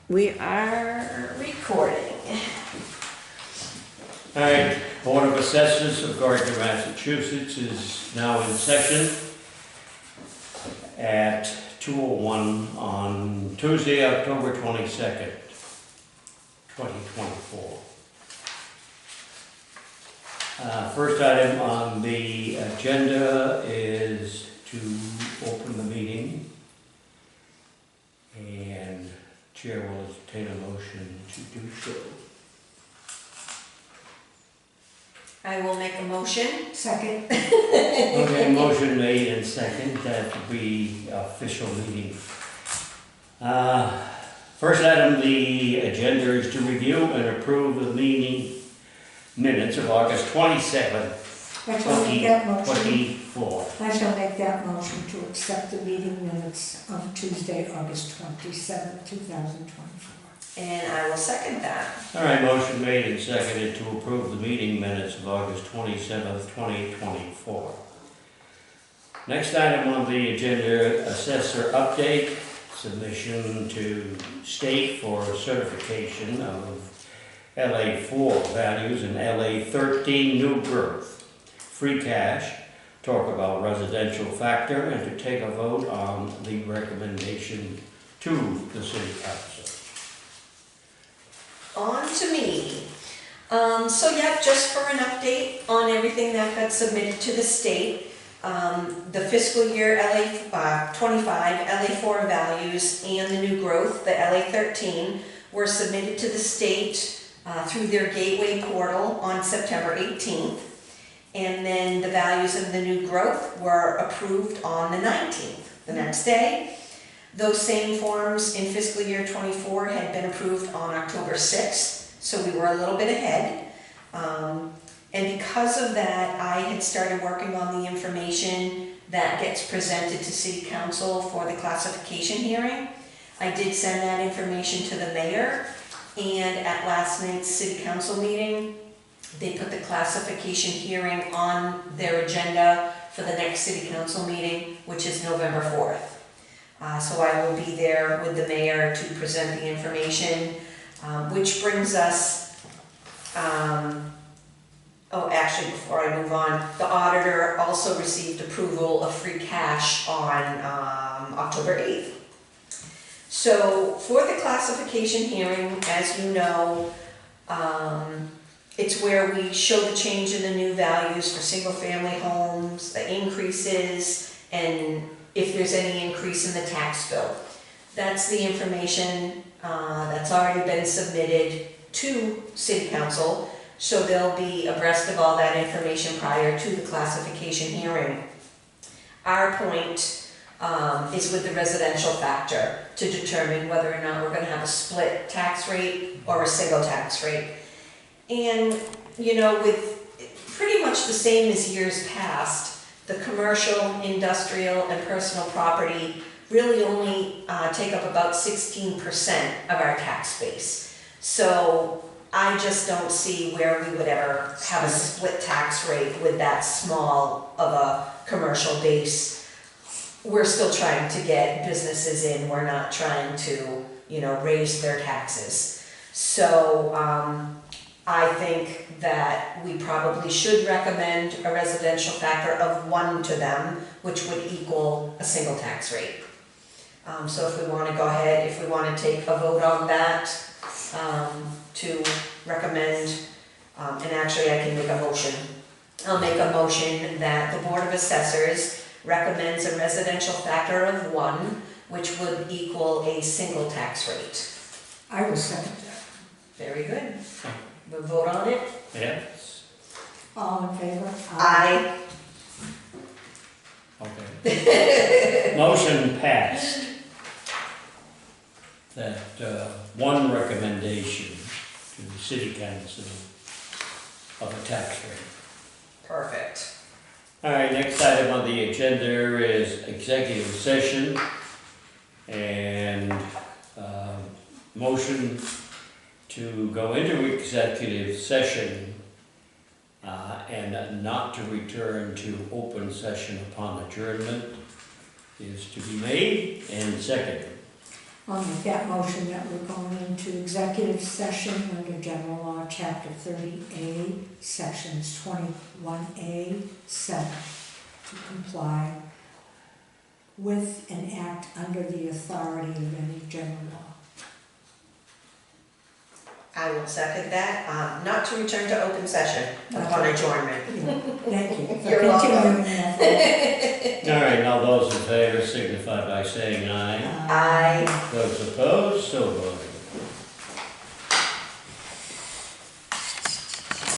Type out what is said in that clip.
We are recording. All right, Board of Assessors of Gardner, Massachusetts is now in session at 2:01 on Tuesday, October 22nd, 2024. First item on the agenda is to open the meeting, and Chair will entertain a motion to do so. I will make a motion. Second. Okay, motion made and second, that will be official meeting. First item on the agenda is to review and approve the meeting minutes of August 27th, I shall make that motion. 2024. I shall make that motion to accept the meeting minutes on Tuesday, August 27th, 2024. And I will second that. All right, motion made and seconded to approve the meeting minutes of August 27th, 2024. Next item on the agenda, assessor update, submission to state for certification of LA4 values and LA13 new growth. Free cash, talk about residential factor, and to take a vote on the recommendation to the city council. On to me. So yeah, just for an update on everything that got submitted to the state. The fiscal year LA 25, LA4 values and the new growth, the LA13, were submitted to the state through their gateway portal on September 18th. And then the values of the new growth were approved on the 19th, the next day. Those same forms in fiscal year 24 had been approved on October 6th, so we were a little bit ahead. And because of that, I had started working on the information that gets presented to City Council for the classification hearing. I did send that information to the mayor, and at last night's City Council meeting, they put the classification hearing on their agenda for the next City Council meeting, which is November 4th. So I will be there with the mayor to present the information, which brings us, oh, actually, before I move on, the auditor also received approval of free cash on October 8th. So for the classification hearing, as you know, it's where we show the change in the new values for single-family homes, the increases, and if there's any increase in the tax bill. That's the information that's already been submitted to City Council, so they'll be abreast of all that information prior to the classification hearing. Our point is with the residential factor to determine whether or not we're going to have a split tax rate or a single tax rate. And, you know, with pretty much the same as years past, the commercial, industrial, and personal property really only take up about 16% of our tax base. So I just don't see where we would ever have a split tax rate with that small of a commercial base. We're still trying to get businesses in. We're not trying to, you know, raise their taxes. So I think that we probably should recommend a residential factor of 1 to them, which would equal a single tax rate. So if we want to go ahead, if we want to take a vote on that, to recommend, and actually I can make a motion. I'll make a motion that the Board of Assessors recommends a residential factor of 1, which would equal a single tax rate. I will second that. Very good. We'll vote on it. Yes? All in favor? Aye. Okay. Motion passed. That one recommendation to the city council of a tax rate. Perfect. All right, next item on the agenda is executive session and motion to go into executive session and not to return to open session upon adjournment is to be made and seconded. I'll make that motion that we're going into executive session under General Law, Chapter 30A, Sections 21A, 7, to comply with and act under the authority of any general law. I will second that, not to return to open session upon adjournment. Yeah, thank you for You're welcome. continuing that. All right, now those in favor signify by saying aye. Aye. Those opposed, so voted.